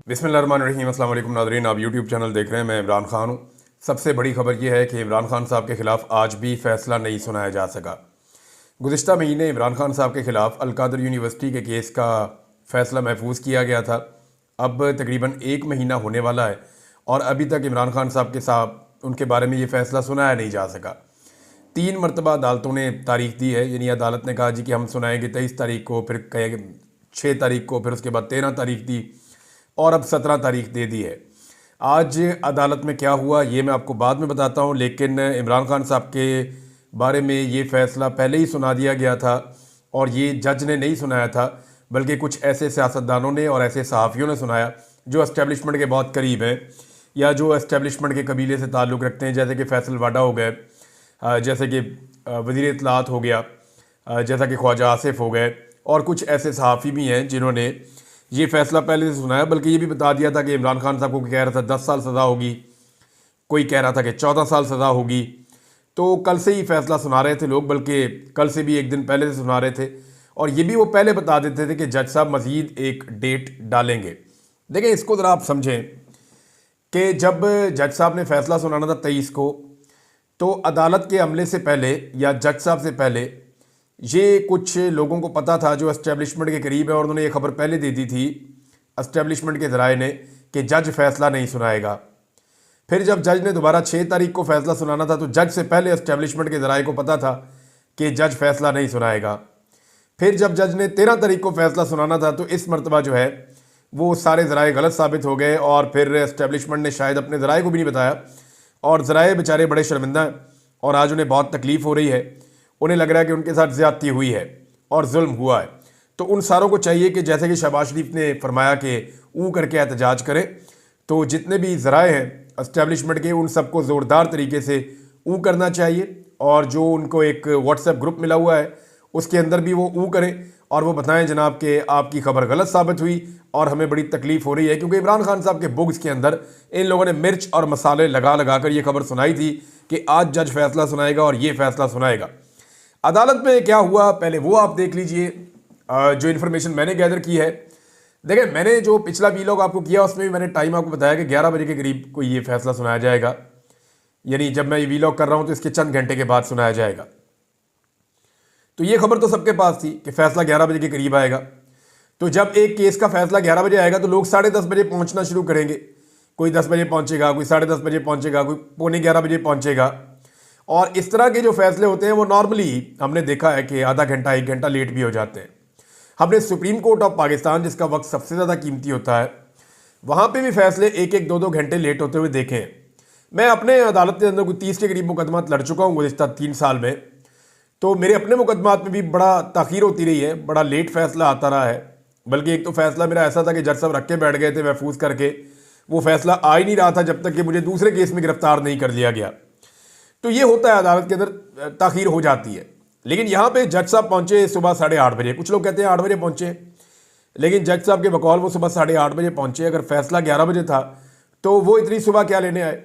बिस्मिल्लाहिर्रहमानिर्रहीम। अस्सलाम वालेकुम नाज़रीन, आप यूट्यूब चैनल देख रहे हैं। मैं इमरान खान हूँ। सबसे बड़ी खबर यह है कि इमरान खान साहब के ख़िलाफ़ आज भी फ़ैसला नहीं सुनाया जा सका। गुज़िश्ता महीने इमरान खान साहब के ख़िलाफ़ अलकादर यूनिवर्सिटी के केस का फ़ैसला महफूज किया गया था। अब तकरीबन 1 महीना होने वाला है और अभी तक इमरान खान साहब के साथ उनके बारे में ये फ़ैसला सुनाया नहीं जा सका। 3 मरतबा अदालतों ने तारीख दी है, यानी अदालत ने कहा जी कि हम सुनाएंगे 23 तारीख को, फिर कहे 6 तारीख को, फिर उसके बाद 13 तारीख दी और अब 17 तारीख दे दी है। आज अदालत में क्या हुआ ये मैं आपको बाद में बताता हूँ, लेकिन इमरान खान साहब के बारे में ये फ़ैसला पहले ही सुना दिया गया था और ये जज ने नहीं सुनाया था, बल्कि कुछ ऐसे सियासतदानों ने और ऐसे सहाफ़ियों ने सुनाया जो एस्टेब्लिशमेंट के बहुत करीब हैं या जो एस्टेब्लिशमेंट के कबीले से ताल्लुक़ रखते हैं, जैसे कि फैसल वाडा हो गए, जैसे कि वज़ीर इत्तलात हो गया, जैसा कि ख्वाजा आसिफ हो गए, और कुछ ऐसे सहाफ़ी भी हैं जिन्होंने ये फ़ैसला पहले से सुनाया। बल्कि ये भी बता दिया था कि इमरान खान साहब को कह रहा था 10 साल सज़ा होगी, कोई कह रहा था कि 14 साल सज़ा होगी। तो कल से ही फ़ैसला सुना रहे थे लोग, बल्कि कल से भी एक दिन पहले से सुना रहे थे और ये भी वो पहले बता देते थे कि जज साहब मज़ीद एक डेट डालेंगे। देखें, इसको ज़रा आप समझें कि जब जज साहब ने फ़ैसला सुनाना था 23 को, तो अदालत के अमले से पहले या जज साहब से पहले ये कुछ लोगों को पता था जो एस्टेब्लिशमेंट के करीब है, और उन्होंने ये खबर पहले दे दी थी एस्टेब्लिशमेंट के ज़राए ने कि जज फ़ैसला नहीं सुनाएगा। फिर जब जज ने दोबारा 6 तारीख को फ़ैसला सुनाना था तो जज से पहले एस्टेब्लिशमेंट के ज़राए को पता था कि जज फ़ैसला नहीं सुनाएगा। फिर जब जज ने 13 तारीख को फ़ैसला सुनाना था तो इस मरतबा जो है वो सारे ज़राए गलत साबित हो गए और फिर एस्टेब्लिशमेंट ने शायद अपने ज़राए को भी नहीं बताया और ज़राए बेचारे बड़े शर्मिंदा हैं और आज उन्हें बहुत तकलीफ़ हो रही है। उन्हें लग रहा है कि उनके साथ ज़्यादती हुई है और जुल्म हुआ है। तो उन सारों को चाहिए कि जैसे कि शहबाज शरीफ ने फरमाया कि ऊ करके एहतजाज करें, तो जितने भी ज़राए हैं एस्टेब्लिशमेंट के उन सबको ज़ोरदार तरीके से ऊ करना चाहिए और जो उनको एक व्हाट्सएप ग्रुप मिला हुआ है उसके अंदर भी वो ऊ करें और वो बताएं जनाब कि आपकी खबर गलत साबित हुई और हमें बड़ी तकलीफ़ हो रही है। क्योंकि इमरान खान साहब के बुग्स के अंदर इन लोगों ने मिर्च और मसाले लगा लगा कर ये खबर सुनाई थी कि आज जज फैसला सुनाएगा और ये फैसला सुनाएगा। अदालत में क्या हुआ पहले वो आप देख लीजिए, जो इन्फॉर्मेशन मैंने गैदर की है। देखें, मैंने जो पिछला वीलॉग आपको किया उसमें भी मैंने टाइम आपको बताया कि 11 बजे के करीब कोई ये फैसला सुनाया जाएगा, यानी जब मैं ये वीलॉग कर रहा हूँ तो इसके चंद घंटे के बाद सुनाया जाएगा। तो ये खबर तो सबके पास थी कि फैसला 11 बजे के करीब आएगा। तो जब एक केस का फैसला 11 बजे आएगा तो लोग 10:30 बजे पहुँचना शुरू करेंगे। कोई 10 बजे पहुँचेगा, कोई 10:30 बजे पहुँचेगा, कोई 11:15 बजे पहुँचेगा। और इस तरह के जो फैसले होते हैं वो नॉर्मली हमने देखा है कि आधा घंटा 1 घंटा लेट भी हो जाते हैं। हमने सुप्रीम कोर्ट ऑफ पाकिस्तान, जिसका वक्त सबसे ज़्यादा कीमती होता है, वहाँ पे भी फैसले 1-1, 2-2 घंटे लेट होते हुए देखे हैं। मैं अपने अदालत के अंदर कोई 30 के करीब मुकदमात लड़ चुका हूँ गुज़िश्ता 3 साल में, तो मेरे अपने मुकदमात में भी बड़ा ताख़ीर होती रही है, बड़ा लेट फैसला आता रहा है। बल्कि एक तो फैसला मेरा ऐसा था कि जज साहब रख के बैठ गए थे महफूज करके, वो फैसला आ ही नहीं रहा था जब तक कि मुझे दूसरे केस में गिरफ्तार नहीं कर लिया गया। तो ये होता है, अदालत के अंदर ताख़ीर हो जाती है। लेकिन यहाँ पे जज साहब पहुँचे सुबह 8:30 बजे। कुछ लोग कहते हैं 8 बजे पहुँचे, लेकिन जज साहब के बकौल वो सुबह 8:30 बजे पहुँचे। अगर फैसला 11 बजे था तो वो इतनी सुबह क्या लेने आए।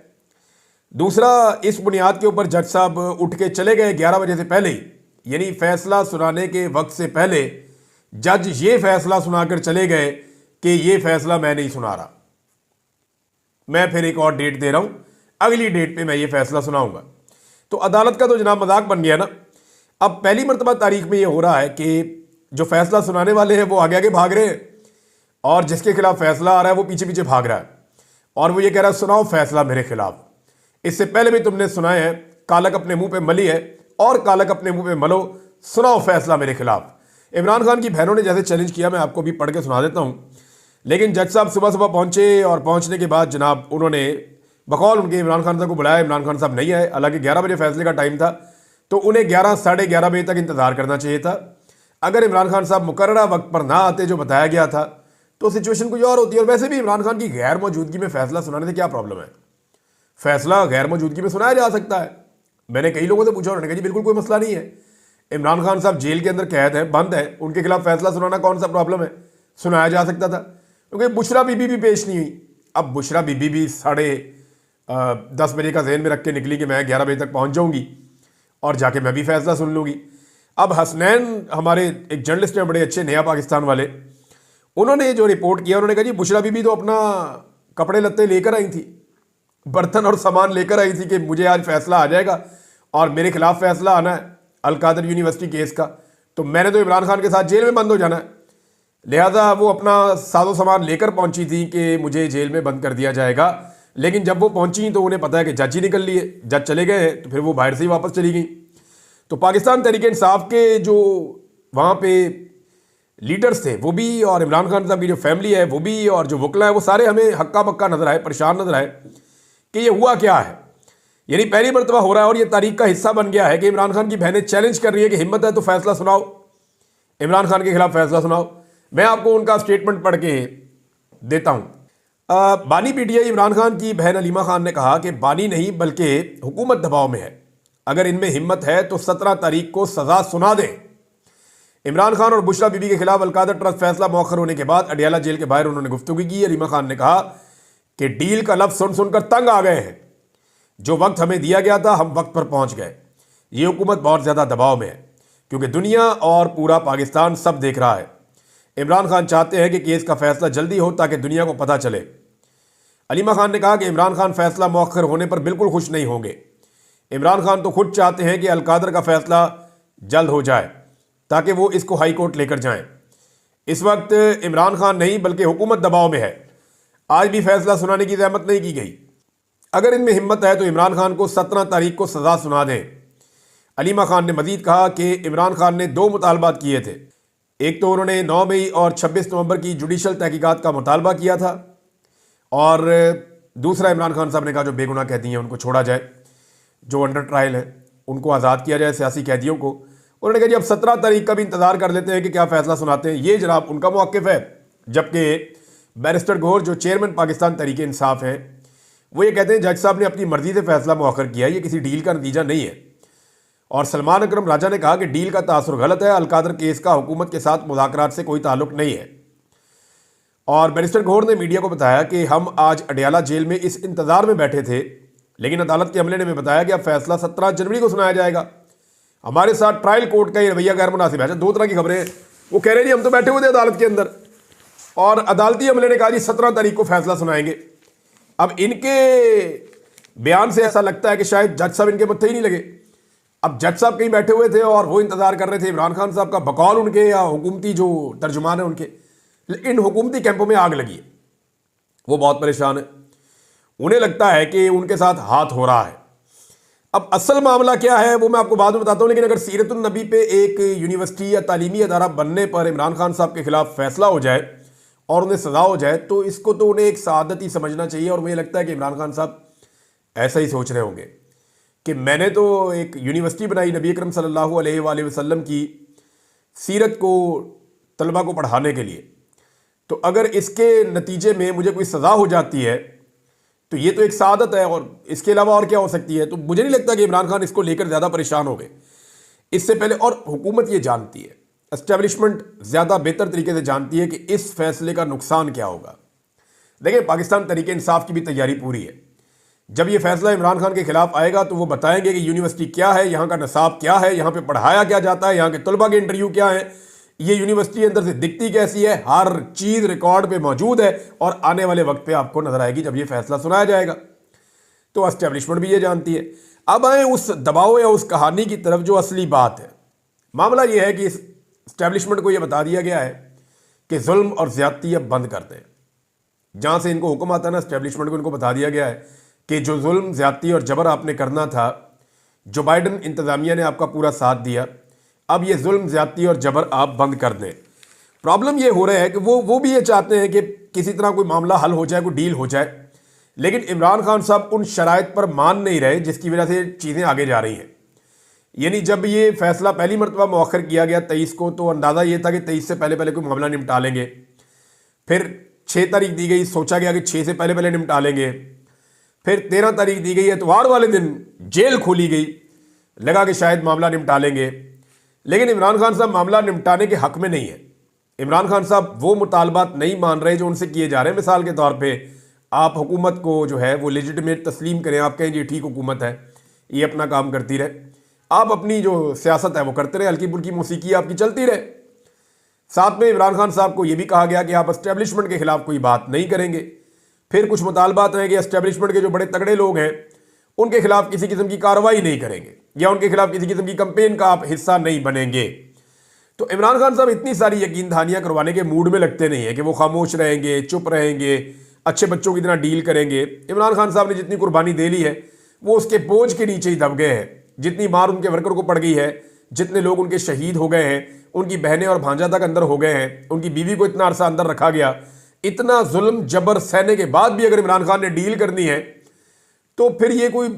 दूसरा, इस बुनियाद के ऊपर जज साहब उठ के चले गए 11 बजे से पहले ही, यानी फैसला सुनाने के वक्त से पहले जज ये फैसला सुनाकर चले गए कि ये फैसला मैं नहीं सुना रहा, मैं फिर एक और डेट दे रहा हूँ, अगली डेट पे मैं ये फैसला सुनाऊंगा। तो अदालत का तो जनाब मजाक बन गया ना। अब पहली मरतबा तारीख में ये हो रहा है कि जो फैसला सुनाने वाले हैं वो आगे आगे भाग रहे हैं और जिसके खिलाफ फैसला आ रहा है वो पीछे पीछे भाग रहा है और वो ये कह रहा है सुनाओ फैसला मेरे खिलाफ। इससे पहले भी तुमने सुनाए हैं, कालक अपने मुंह पे मली है और कालक अपने मुंह पे मलो, सुनाओ फैसला मेरे खिलाफ। इमरान खान की बहनों ने जैसे चैलेंज किया, मैं आपको भी पढ़ के सुना देता हूँ। लेकिन जज साहब सुबह सुबह पहुंचे और पहुंचने के बाद जनाब उन्होंने बकौल उनके इमरान खान साहब को बुलाया। इमरान खान साहब नहीं आए, हालांकि 11 बजे फैसले का टाइम था, तो उन्हें 11, 11:30 बजे तक इंतजार करना चाहिए था। अगर इमरान खान साहब मुकर्ररा वक्त पर ना आते जो बताया गया था तो सिचुएशन कुछ और होती है। और वैसे भी इमरान खान की गैर मौजूदगी में फैसला सुनाने से क्या प्रॉब्लम है? फैसला गैर मौजूदगी में सुनाया जा सकता है। मैंने कई लोगों से पूछा, उन्होंने कहा जी बिल्कुल कोई मसला नहीं है। इमरान खान साहब जेल के अंदर कैद है, बंद है, उनके खिलाफ फैसला सुनाना कौन सा प्रॉब्लम है? सुनाया जा सकता था। क्योंकि बुशरा बीबी भी पेश नहीं हुई। अब बुशरा बीबी भी 10:30 बजे का ज़हन में रख के निकली कि मैं 11 बजे तक पहुंच जाऊंगी और जाके मैं भी फैसला सुन लूँगी। अब हसनैन हमारे एक जर्नलिस्ट हैं बड़े अच्छे, नया पाकिस्तान वाले, उन्होंने जो रिपोर्ट किया, उन्होंने कहा जी बुशरा बीबी तो अपना कपड़े लत्ते लेकर आई थी, बर्तन और सामान लेकर आई थी कि मुझे आज फैसला आ जाएगा और मेरे खिलाफ फैसला आना है अलकादर यूनिवर्सिटी केस का, तो मैंने तो इमरान खान के साथ जेल में बंद हो जाना है। लिहाजा वो अपना साजो सामान लेकर पहुंची थी कि मुझे जेल में बंद कर दिया जाएगा। लेकिन जब वो पहुंची तो उन्हें पता है कि जज ही निकल लिए, जज चले गए हैं, तो फिर वो बाहर से ही वापस चली गई। तो पाकिस्तान तहरीक इंसाफ के जो वहाँ पे लीडर्स थे वो भी, और इमरान खान साहब की जो फैमिली है वो भी, और जो वकला है वो सारे हमें हक्का बक्का नजर आए, परेशान नजर आए कि ये हुआ क्या है। यानी पहली मरतबा हो रहा है और ये तारीख का हिस्सा बन गया है कि इमरान खान की बहनें चैलेंज कर रही है कि हिम्मत है तो फैसला सुनाओ, इमरान खान के खिलाफ फैसला सुनाओ। मैं आपको उनका स्टेटमेंट पढ़ के देता हूं। बानी पीटीआई इमरान खान की बहन अलीमा खान ने कहा कि बानी नहीं बल्कि हुकूमत दबाव में है, अगर इनमें हिम्मत है तो 17 तारीख को सजा सुना दें। इमरान खान और बुशरा बीबी के खिलाफ अलकादर ट्रस्ट फैसला मौखर होने के बाद अडियाला जेल के बाहर उन्होंने गुफ्तगू की। अलीमा खान ने कहा कि डील का लफ्ज सुन सुनकर तंग आ गए हैं, जो वक्त हमें दिया गया था हम वक्त पर पहुंच गए। ये हुकूमत बहुत ज़्यादा दबाव में है क्योंकि दुनिया और पूरा पाकिस्तान सब देख रहा है। इमरान खान चाहते हैं कि केस का फैसला जल्दी हो ताकि दुनिया को पता चले। अलीमा खान ने कहा कि इमरान खान फैसला मौखर होने पर बिल्कुल खुश नहीं होंगे। इमरान खान तो खुद चाहते हैं कि अलकादर का फैसला जल्द हो जाए ताकि वो इसको हाई कोर्ट लेकर जाएं। इस वक्त इमरान खान नहीं बल्कि हुकूमत दबाव में है, आज भी फैसला सुनाने की ज़हमत नहीं की गई। अगर इनमें हिम्मत है तो इमरान खान को 17 तारीख को सजा सुना दें। अलीमा खान ने मजीद कहा कि इमरान खान ने 2 मुतालबात किए थे। एक तो उन्होंने 9 मई और 26 नवंबर की जुडिशल तहकीकात का मुतालबा किया था, और दूसरा इमरान खान साहब ने कहा जो बेगुनाह कैदी हैं उनको छोड़ा जाए, जो अंडर ट्रायल है उनको आज़ाद किया जाए, सियासी कैदियों को। उन्होंने कहा जी अब 17 तारीख का भी इंतजार कर लेते हैं कि क्या फैसला सुनाते हैं। ये जनाब उनका मौक़िफ़ है। जबकि बैरिस्टर गौहर जो चेयरमैन पाकिस्तान तहरीक इंसाफ हैं वो ये कहते हैं जज साहब ने अपनी मर्जी से फैसला मौखर किया, ये किसी डील का नतीजा नहीं है। और सलमान अकरम राजा ने कहा कि डील का तासुर गलत है, अलकादर केस का हुकूमत के साथ मुज़ाकरात से कोई ताल्लुक नहीं है। और बैरिस्टर गौहर ने मीडिया को बताया कि हम आज अडियाला जेल में इस इंतज़ार में बैठे थे, लेकिन अदालत के अमले ने हमें बताया कि अब फैसला 17 जनवरी को सुनाया जाएगा। हमारे साथ ट्रायल कोर्ट का ये रवैया गैर मुनासिब है। 2 तरह की खबरें हैं। वो कह रहे हैं जी हम तो बैठे हुए थे अदालत के अंदर और अदालती अमले ने कहा जी 17 तारीख को फैसला सुनाएंगे। अब इनके बयान से ऐसा लगता है कि शायद जज साहब इनके मत्थे ही नहीं लगे। अब जज साहब कहीं बैठे हुए थे और वो इंतजार कर रहे थे इमरान खान साहब का, बकौल उनके या हुकूमती जो तर्जुमान है उनके। इन हुकूमती कैंपों में आग लगी है, वो बहुत परेशान है। उन्हें लगता है कि उनके साथ हाथ हो रहा है। अब असल मामला क्या है वो मैं आपको बाद में बताता हूं, लेकिन अगर सीरतुन नबी पे एक यूनिवर्सिटी या तालीमी अदारा बनने पर इमरान खान साहब के खिलाफ फैसला हो जाए और उन्हें सजा हो जाए तो इसको तो उन्हें एक सआदत ही समझना चाहिए। और मुझे लगता है कि इमरान खान साहब ऐसा ही सोच रहे होंगे कि मैंने तो एक यूनिवर्सिटी बनाई नबी अकरम सल्लल्लाहु अलैहि वसल्लम की सीरत को तलबा को पढ़ाने के लिए, तो अगर इसके नतीजे में मुझे कोई सज़ा हो जाती है तो ये तो एक सआदत है, और इसके अलावा और क्या हो सकती है। तो मुझे नहीं लगता कि इमरान खान इसको लेकर ज़्यादा परेशान हो गए इससे पहले। और हुकूमत ये जानती है, एस्टेब्लिशमेंट ज़्यादा बेहतर तरीके से जानती है कि इस फैसले का नुकसान क्या होगा। देखिए पाकिस्तान तहरीक इंसाफ की भी तैयारी पूरी है। जब ये फैसला इमरान खान के खिलाफ आएगा तो वो बताएंगे कि यूनिवर्सिटी क्या है, यहाँ का निसाब क्या है, यहाँ पे पढ़ाया क्या जाता है, यहाँ के तलबा के इंटरव्यू क्या है, ये यूनिवर्सिटी अंदर से दिखती कैसी है, हर चीज़ रिकॉर्ड पे मौजूद है और आने वाले वक्त पे आपको नजर आएगी जब ये फैसला सुनाया जाएगा। तो एस्टेब्लिशमेंट भी ये जानती है। अब आए उस दबाव या उस कहानी की तरफ जो असली बात है। मामला ये है कि इस एस्टेब्लिशमेंट को ये बता दिया गया है कि जुल्म और ज्यादती अब बंद कर दें। जहाँ से इनको हुक्म आता है ना, एस्टेब्लिशमेंट को इनको बता दिया गया है कि जो जुल्म ज्यादती और जबर आपने करना था, जो बाइडन इंतज़ामिया ने आपका पूरा साथ दिया, अब ये जुल्म ज्यादती और जबर आप बंद कर दें। प्रॉब्लम ये हो रहा है कि वो भी ये चाहते हैं कि किसी तरह कोई मामला हल हो जाए, कोई डील हो जाए, लेकिन इमरान खान साहब उन शराइत पर मान नहीं रहे जिसकी वजह से चीज़ें आगे जा रही हैं। यानी जब ये फैसला पहली मरतबा मौखर किया गया 23 को, तो अंदाज़ा ये था कि 23 से पहले पहले कोई मामला निपटा लेंगे। फिर 6 तारीख दी गई, सोचा गया कि 6 से पहले पहले निपटा लेंगे। फिर 13 तारीख दी गई, एतवार वाले दिन जेल खोली गई, लगा कि शायद मामला निपटा लेंगे। लेकिन इमरान खान साहब मामला निपटाने के हक में नहीं है। इमरान खान साहब वो मुतालबात नहीं मान रहे जो उनसे किए जा रहे हैं। मिसाल के तौर पे आप हुकूमत को जो है वो लेजिटिमेट तस्लीम करें, आप कहें जी ठीक हुकूमत है, ये अपना काम करती रहे, आप अपनी जो सियासत है वो करते रहे, हल्की फुल्की मौसीकी आपकी चलती रहे। साथ में इमरान खान साहब को यह भी कहा गया कि आप एस्टेब्लिशमेंट के खिलाफ कोई बात नहीं करेंगे। फिर कुछ मुतालबात हैं कि एस्टेब्लिशमेंट के जो बड़े तगड़े लोग हैं उनके खिलाफ किसी किस्म की कार्रवाई नहीं करेंगे या उनके खिलाफ किसी किस्म की कंपेन का आप हिस्सा नहीं बनेंगे। तो इमरान खान साहब इतनी सारी यकीन दहानियां करवाने के मूड में लगते नहीं है कि वो खामोश रहेंगे, चुप रहेंगे, अच्छे बच्चों की तरह डील करेंगे। इमरान खान साहब ने जितनी कुर्बानी दे ली है वो उसके बोझ के नीचे ही दब गए हैं। जितनी मार उनके वर्कर को पड़ गई है, जितने लोग उनके शहीद हो गए हैं, उनकी बहनें और भांजा तक अंदर हो गए हैं, उनकी बीवी को इतना अरसा अंदर रखा गया, इतना जुल्म जबर सहने के बाद भी अगर इमरान खान ने डील करनी है तो फिर ये कोई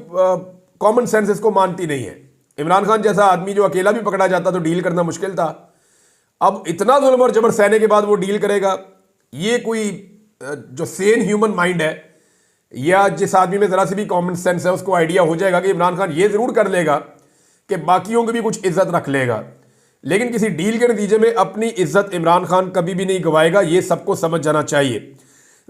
कॉमन सेंस इसको मानती नहीं है। इमरान खान जैसा आदमी जो अकेला भी पकड़ा जाता तो डील करना मुश्किल था, अब इतना जुल्म और जबर सहने के बाद वो डील करेगा। ये कोई जो सेन ह्यूमन माइंड है या जिस आदमी में जरा सी भी कॉमन सेंस है उसको आइडिया हो जाएगा कि इमरान खान ये जरूर कर लेगा कि बाकियों की भी कुछ इज्जत रख लेगा, लेकिन किसी डील के नतीजे में अपनी इज्जत इमरान खान कभी भी नहीं गवाएगा। ये सबको समझ जाना चाहिए।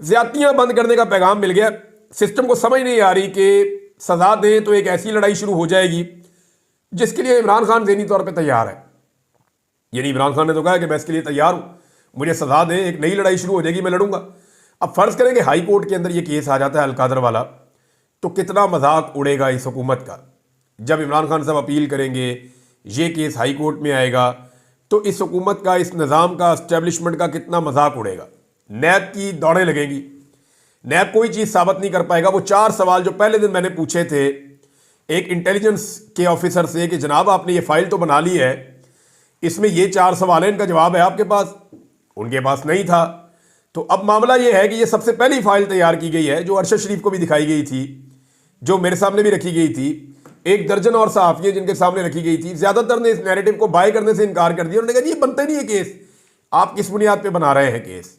ज्यादतियां बंद करने का पैगाम मिल गया। सिस्टम को समझ नहीं आ रही कि सजा दें तो एक ऐसी लड़ाई शुरू हो जाएगी जिसके लिए इमरान खान ज़हनी तौर पर तैयार है। यानी इमरान खान ने तो कहा कि मैं इसके लिए तैयार हूं, मुझे सजा दें, एक नई लड़ाई शुरू हो जाएगी, मैं लड़ूंगा। अब फर्ज करें कि हाई कोर्ट के अंदर ये केस आ जाता है अलकादर वाला, तो कितना मजाक उड़ेगा इस हुकूमत का। जब इमरान खान साहब अपील करेंगे, ये केस हाई कोर्ट में आएगा, तो इस हुकूमत का, इस निज़ाम का, एस्टेब्लिशमेंट का कितना मजाक उड़ेगा। नैब की दौड़ें लगेंगी, नैब कोई चीज़ साबित नहीं कर पाएगा। वो 4 सवाल जो पहले दिन मैंने पूछे थे एक इंटेलिजेंस के ऑफिसर से कि जनाब आपने ये फाइल तो बना ली है, इसमें ये 4 सवाल हैं, इनका जवाब है आपके पास? उनके पास नहीं था। तो अब मामला ये है कि ये सबसे पहली फाइल तैयार की गई है जो अरशद शरीफ को भी दिखाई गई थी, जो मेरे सामने भी रखी गई थी, 1 दर्जन और सहाफ़ियाँ जिनके सामने रखी गई थी। ज़्यादातर ने इस नैरेटिव को बाय करने से इनकार कर दिया। उन्होंने कहा ये बनता ही नहीं है केस, आप किस बुनियाद पर बना रहे हैं केस।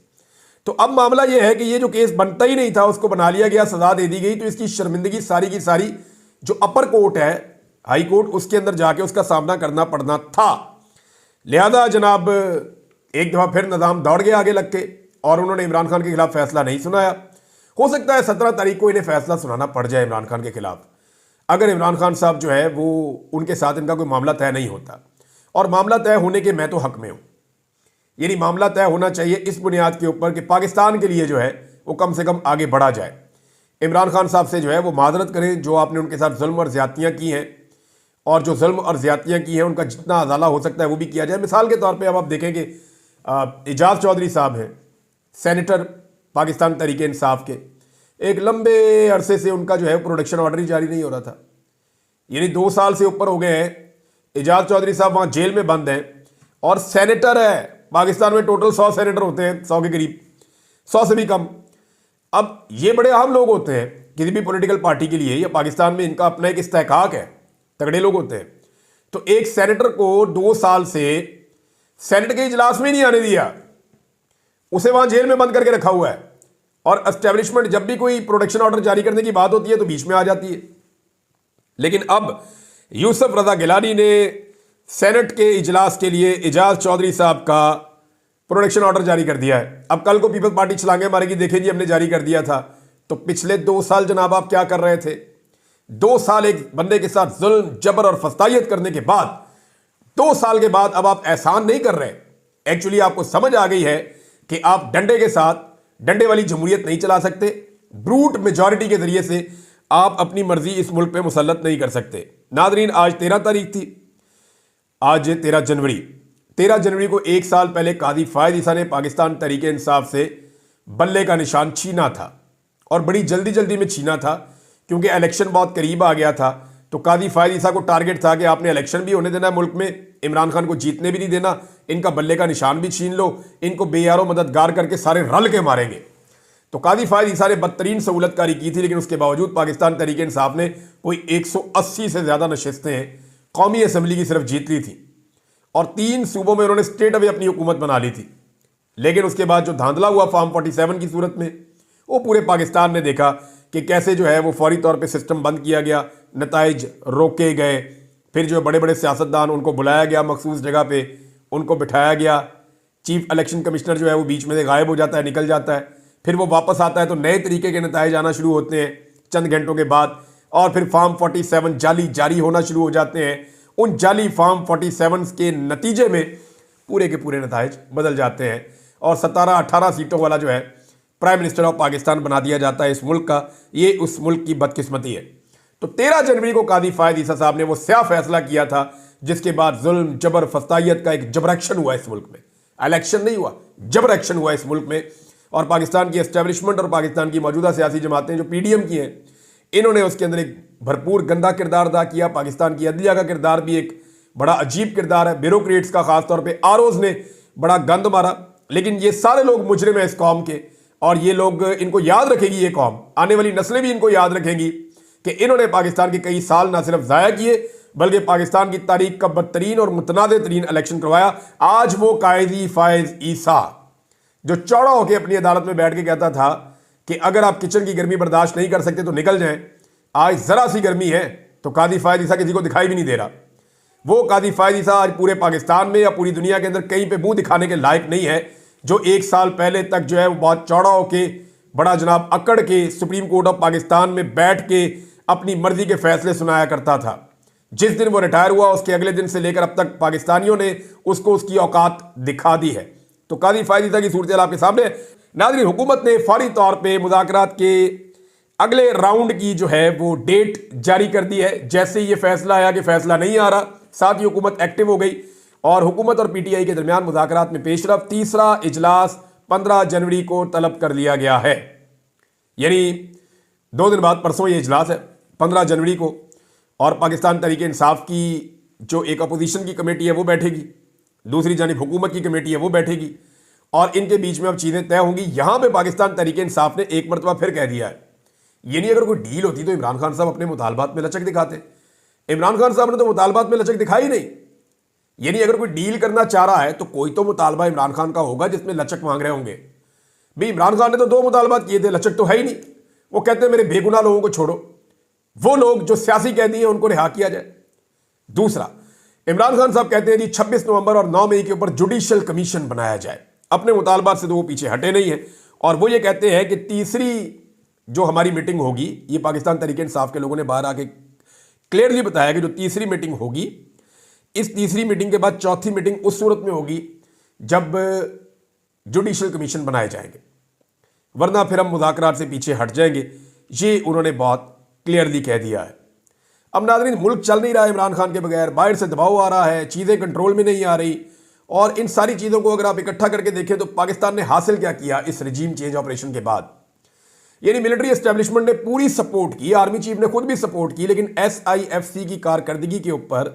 तो अब मामला यह है कि ये जो केस बनता ही नहीं था उसको बना लिया गया, सजा दे दी गई, तो इसकी शर्मिंदगी सारी की सारी जो अपर कोर्ट है, हाई कोर्ट, उसके अंदर जाके उसका सामना करना पड़ना था। लिहाजा जनाब एक दफ़ा फिर निज़ाम दौड़ गया आगे लग के और उन्होंने इमरान खान के खिलाफ फैसला नहीं सुनाया। हो सकता है 17 तारीख को इन्हें फैसला सुनाना पड़ जाए इमरान खान के खिलाफ, अगर इमरान खान साहब जो है वो उनके साथ इनका कोई मामला तय नहीं होता। और मामला तय होने के मैं तो हक में हूँ, यानी मामला तय होना चाहिए इस बुनियाद के ऊपर कि पाकिस्तान के लिए जो है वो कम से कम आगे बढ़ा जाए। इमरान खान साहब से जो है वो माजरत करें जो आपने उनके साथ जुल्म और ज़्यादतियाँ की हैं, और जो जुल्म और ज़्यादतियाँ की हैं उनका जितना अजाला हो सकता है वो भी किया जाए। मिसाल के तौर पे अब आप देखें कि एजाज चौधरी साहब हैं, सेनेटर पाकिस्तान तहरीक इंसाफ के, एक लंबे अरसे से उनका जो है प्रोडक्शन ऑर्डर ही जारी नहीं हो रहा था, यानी 2 साल से ऊपर हो गए हैं। एजाज चौधरी साहब वहाँ जेल में बंद हैं और सेनेटर है। पाकिस्तान में टोटल 100 सेनेटर होते हैं, 100 के करीब, 100 से भी कम। अब ये बड़े अहम लोग होते हैं किसी भी पॉलिटिकल पार्टी के लिए, या पाकिस्तान में इनका अपना एक इस्तेहकाक है, तगड़े लोग होते हैं। तो एक सेनेटर को 2 साल से सेनेट के इजलास में नहीं आने दिया, उसे वहां जेल में बंद करके रखा हुआ है। और एस्टेब्लिशमेंट जब भी कोई प्रोटेक्शन ऑर्डर जारी करने की बात होती है तो बीच में आ जाती है। लेकिन अब यूसुफ रजा गिलानी ने सेनेट के इजलास के लिए एजाज चौधरी साहब का प्रोटेक्शन ऑर्डर जारी कर दिया है। अब कल को पीपल्स पार्टी छलांगे मारेगी, देखें जी हमने जारी कर दिया था। तो पिछले 2 साल जनाब आप क्या कर रहे थे? 2 साल एक बंदे के साथ जुल्म, जबर और फस्तायत करने के बाद 2 साल के बाद अब आप एहसान नहीं कर रहे। एक्चुअली आपको समझ आ गई है कि आप डंडे के साथ डंडे वाली जमहूरियत नहीं चला सकते। ब्रूट मेजॉरिटी के जरिए से आप अपनी मर्जी इस मुल्क पे मुसल्लत नहीं कर सकते। नादरीन, आज 13 तारीख थी, आज 13 जनवरी। 13 जनवरी को 1 साल पहले काजी फायद ईसा ने पाकिस्तान तहरीक इंसाफ से बल्ले का निशान छीना था, और बड़ी जल्दी जल्दी में छीना था क्योंकि इलेक्शन बहुत करीब आ गया था। तो काजी फायद ईसा को टारगेट था कि आपने इलेक्शन भी होने देना है मुल्क में, इमरान खान को जीतने भी नहीं देना, इनका बल्ले का निशान भी छीन लो, इनको बेयारो मददगार करके सारे रल के मारेंगे। तो काजी फायद ईसा ने बदतरीन सहूलतकारी की थी, लेकिन उसके बावजूद पाकिस्तान तहरीक इंसाफ ने कोई 180 से ज़्यादा नशस्तें कौमी असम्बली की सिर्फ जीत ली थी, और 3 सूबों में उन्होंने स्टेट अवे अपनी हुकूमत बना ली थी। लेकिन उसके बाद जो धांधला हुआ फॉर्म 47 की सूरत में, वो पूरे पाकिस्तान ने देखा कि कैसे जो है वो फौरी तौर पे सिस्टम बंद किया गया, नताइज रोके गए। फिर जो बड़े बड़े सियासतदान उनको बुलाया गया मखसूस जगह पे, उनको बिठाया गया। चीफ इलेक्शन कमिश्नर जो है वो बीच में से गायब हो जाता है, निकल जाता है, फिर वो वापस आता है तो नए तरीके के नताइज आना शुरू होते हैं चंद घंटों के बाद, और फिर फॉर्म 47 जाली जारी होना शुरू हो जाते हैं। उन जाली फॉर्म 47 के नतीजे में पूरे के पूरे नताइज बदल जाते हैं और 17-18 सीटों वाला जो है प्राइम मिनिस्टर ऑफ पाकिस्तान बना दिया जाता है इस मुल्क का। ये उस मुल्क की बदकिस्मती है। तो 13 जनवरी को कादी फायद ईसा साहब ने वो स्या फैसला किया था जिसके बाद जुल्म जबर फस्तायत का एक जबर एक्शन हुआ इस मुल्क में। इलेक्शन नहीं हुआ, जबर एक्शन हुआ इस मुल्क में। और पाकिस्तान की एस्टेब्लिशमेंट और पाकिस्तान की मौजूदा सियासी जमातें जो पीडीएम की हैं, इन्होंने उसके अंदर एक भरपूर गंदा किरदार अदा किया। पाकिस्तान की अदलिया का किरदार भी एक बड़ा अजीब किरदार है। ब्यूरोक्रेट्स का खासतौर पर आरओज ने बड़ा गंद मारा। लेकिन ये सारे लोग मुजरिम हैं इस कौम के और ये लोग, इनको याद रखेगी ये कौम, आने वाली नस्लें भी इनको याद रखेंगी कि इन्होंने पाकिस्तान के कई साल ना सिर्फ ज़ाया किए बल्कि पाकिस्तान की तारीख का बदतरीन और मुतनाज़ तरीन इलेक्शन करवाया। आज वो कायदी फायज ईसा जो चौड़ा होकर अपनी अदालत में बैठ के कहता था कि अगर आप किचन की गर्मी बर्दाश्त नहीं कर सकते तो निकल जाएं, आज जरा सी गर्मी है तो कादी फायद ईसा किसी को दिखाई भी नहीं दे रहा। वो कादी फायद ईसा आज पूरे पाकिस्तान में या पूरी दुनिया के अंदर कहीं पे मुंह दिखाने के लायक नहीं है, जो एक साल पहले तक जो है वो बहुत चौड़ा होके बड़ा जनाब अकड़ के सुप्रीम कोर्ट ऑफ पाकिस्तान में बैठ के अपनी मर्जी के फैसले सुनाया करता था। जिस दिन वो रिटायर हुआ उसके अगले दिन से लेकर अब तक पाकिस्तानियों ने उसको उसकी औकात दिखा दी है। तो कादी फायद ईसा की सूरत आपके सामने। नाज़रीन, हुकूमत ने फौरी तौर पर मुज़ाकरात के अगले राउंड की जो है वो डेट जारी कर दी है। जैसे ये फैसला आया कि फैसला नहीं आ रहा, साथ ही हुकूमत एक्टिव हो गई और हुकूमत और पीटीआई के दरमियान मुज़ाकरात में पेशरफ। तीसरा इजलास 15 जनवरी को तलब कर लिया गया है, यानी 2 दिन बाद परसों ये इजलास है 15 जनवरी को। और पाकिस्तान तहरीक इंसाफ की जो एक अपोजिशन की कमेटी है वो बैठेगी, दूसरी जानिब हुकूमत की कमेटी है वो बैठेगी और इनके बीच में अब चीज़ें तय होंगी। यहां पे पाकिस्तान तहरीक इंसाफ ने एक मरतबा फिर कह दिया है, ये नहीं अगर कोई डील होती तो इमरान खान साहब अपने मुतालबात में लचक दिखाते। इमरान खान साहब ने तो मुतालबात में लचक दिखाई नहीं। यानी अगर कोई डील करना चाह रहा है तो कोई तो मुतालबा इमरान खान का होगा जिसमें लचक मांग रहे होंगे। भाई इमरान खान ने तो 2 मुतालबात किए थे, लचक तो है ही नहीं। वो कहते हैं मेरे बेगुनाह लोगों को छोड़ो, वो लोग जो सियासी कैदी हैं उनको रिहा किया जाए। दूसरा, इमरान खान साहब कहते हैं जी 26 नवंबर और 9 मई के ऊपर जुडिशियल कमीशन बनाया जाए। अपने मुतालबात से तो वो पीछे हटे नहीं है और वो ये कहते हैं कि तीसरी जो हमारी मीटिंग होगी, ये पाकिस्तान तहरीक इंसाफ के लोगों ने बाहर आके क्लियरली बताया कि जो तीसरी मीटिंग होगी, इस तीसरी मीटिंग के बाद चौथी मीटिंग उस सूरत में होगी जब जुडिशियल कमीशन बनाए जाएंगे, वरना फिर हम मुज़ाकरात से पीछे हट जाएंगे। ये उन्होंने बहुत क्लियरली कह दिया है। अब नाज़रीन, मुल्क चल नहीं रहा है इमरान खान के बगैर, बाहर से दबाव आ रहा है, चीज़ें कंट्रोल में नहीं आ रही और इन सारी चीज़ों को अगर आप इकट्ठा करके देखें तो पाकिस्तान ने हासिल क्या किया इस रजीम चेंज ऑपरेशन के बाद। यानी मिलिट्री एस्टेब्लिशमेंट ने पूरी सपोर्ट की, आर्मी चीफ ने खुद भी सपोर्ट की, लेकिन SIFC की कारकर्दगी के ऊपर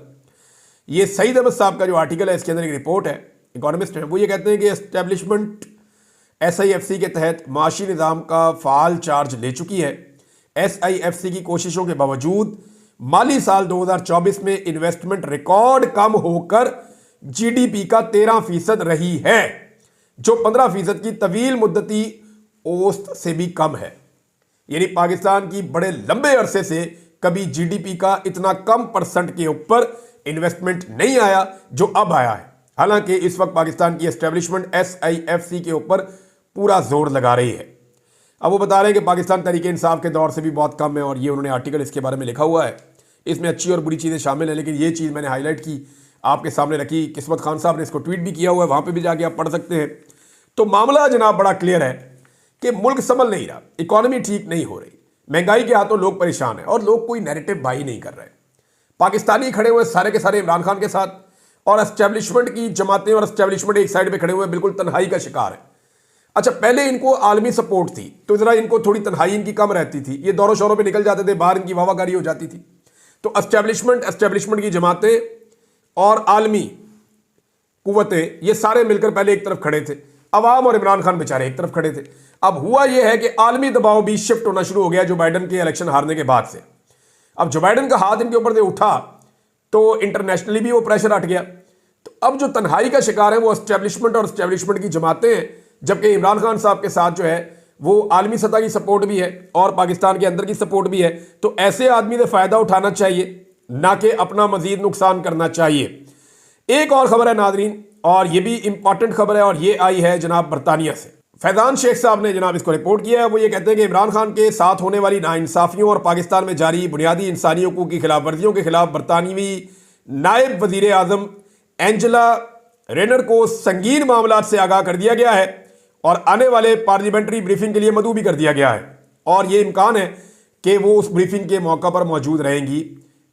ये सईद अहमद साहब का जो आर्टिकल है, इसके अंदर एक रिपोर्ट है, इकोनॉमिस्ट है, वो ये कहते हैं कि एस्टेब्लिशमेंट SIFC के तहत माशी निज़ाम का फ़ाल चार्ज ले चुकी है। SIFC की कोशिशों के बावजूद माली साल 2024 में इन्वेस्टमेंट रिकॉर्ड कम होकर GDP का 13% रही है, जो 15% की तवील मुद्दती औसत से भी कम है। यानी पाकिस्तान की बड़े लंबे अरसे से कभी GDP का इतना कम परसेंट के ऊपर इन्वेस्टमेंट नहीं आया जो अब आया है। हालांकि इस वक्त पाकिस्तान की एस्टेब्लिशमेंट SIFC के ऊपर पूरा जोर लगा रही है। अब वो बता रहे हैं कि पाकिस्तान तहरीक इंसाफ के दौर से भी बहुत कम है और ये उन्होंने आर्टिकल इसके बारे में लिखा हुआ है। इसमें अच्छी और बुरी चीज़ें शामिल हैं, लेकिन ये चीज़ मैंने हाईलाइट की, आपके सामने रखी। किस्मत खान साहब ने इसको ट्वीट भी किया हुआ है, वहाँ पर भी जाके आप पढ़ सकते हैं। तो मामला जनाब बड़ा क्लियर है कि मुल्क संभल नहीं रहा, इकॉनमी ठीक नहीं हो रही, महंगाई के हाथों लोग परेशान हैं और लोग कोई नैरेटिव बाई नहीं कर रहे। पाकिस्तानी खड़े हुए सारे के सारे इमरान खान के साथ और एस्टेब्लिशमेंट की जमातें और एस्टेब्लिशमेंट एक साइड पे खड़े हुए बिल्कुल तन्हाई का शिकार है। अच्छा, पहले इनको आलमी सपोर्ट थी तो जरा इनको थोड़ी तन्हाई इनकी कम रहती थी, ये दौरों शोरों पे निकल जाते थे, बाहर इनकी वाहवाकारी हो जाती थी। तो एस्टेब्लिशमेंट की जमातें और आलमी कुव्वतें ये सारे मिलकर पहले एक तरफ खड़े थे, अवाम और इमरान खान बेचारे एक तरफ खड़े थे। अब हुआ यह है कि आलमी दबाव भी शिफ्ट होना शुरू हो गया जो बाइडन के इलेक्शन हारने के बाद से। अब जो बाइडन का हाथ इनके ऊपर से उठा तो इंटरनेशनली भी वो प्रेशर हट गया। तो अब जो तन्हाई का शिकार है वो एस्टेब्लिशमेंट और एस्टेब्लिशमेंट की जमातें हैं, जबकि इमरान खान साहब के साथ जो है वो आलमी सतह की सपोर्ट भी है और पाकिस्तान के अंदर की सपोर्ट भी है। तो ऐसे आदमी से फायदा उठाना चाहिए, ना कि अपना मजीद नुकसान करना चाहिए। एक और खबर है नाजरीन, और ये भी इंपॉर्टेंट खबर है, और ये आई है जनाब बरतानिया से। फैजान शेख साहब ने जनाब इसको रिपोर्ट किया है। वो ये कहते हैं कि इमरान खान के साथ होने वाली नाइंसाफियों और पाकिस्तान में जारी बुनियादी इंसानी हकूक़ की खिलाफ वर्जियों के खिलाफ बरतानवी नायब वजीर आज़म एंजेला रेनर को संगीन मामलात से आगाह कर दिया गया है और आने वाले पार्लियामेंट्री ब्रीफिंग के लिए मदऊ भी कर दिया गया है और ये इम्कान है कि वो उस ब्रीफिंग के मौका पर मौजूद रहेंगी।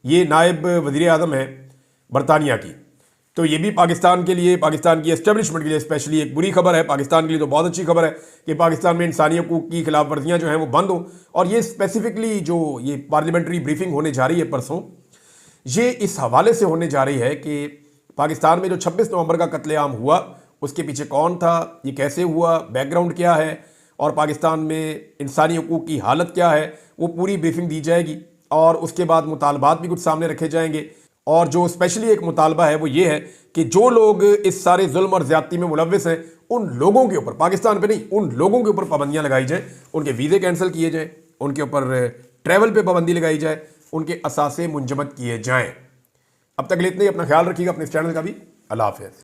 ये नायब वज़ीर आज़म है बरतानिया की, तो ये भी पाकिस्तान के लिए, पाकिस्तान की एस्टेब्लिशमेंट के लिए स्पेशली एक बुरी खबर है। पाकिस्तान के लिए तो बहुत अच्छी खबर है कि पाकिस्तान में इंसानी हकूक़ की खिलाफ वर्जियाँ जो हैं वो बंद हों। और ये स्पेसिफिकली जो ये पार्लियामेंट्री ब्रीफिंग होने जा रही है परसों, ये इस हवाले से होने जा रही है कि पाकिस्तान में जो 26 नवंबर का कत्लेआम हुआ उसके पीछे कौन था, ये कैसे हुआ, बैकग्राउंड क्या है और पाकिस्तान में इंसानी हकूक़ की हालत क्या है, वो पूरी ब्रीफिंग दी जाएगी। और उसके बाद मुतालबात भी कुछ सामने रखे जाएंगे और जो स्पेशली एक मुतालबा है वो ये है कि जो लोग इस सारे जुल्म और ज़्यादती में मुलव्विस हैं उन लोगों के ऊपर, पाकिस्तान पे नहीं, उन लोगों के ऊपर पाबंदियां लगाई जाए, उनके वीज़े कैंसिल किए जाए, उनके ऊपर ट्रैवल पे पाबंदी लगाई जाए, उनके असासे मुंजमद किए जाएँ। अब तक इतना ही। अपना ख्याल रखिएगा, अपने इस चैनल का भी। अल्लाह हाफ़िज़।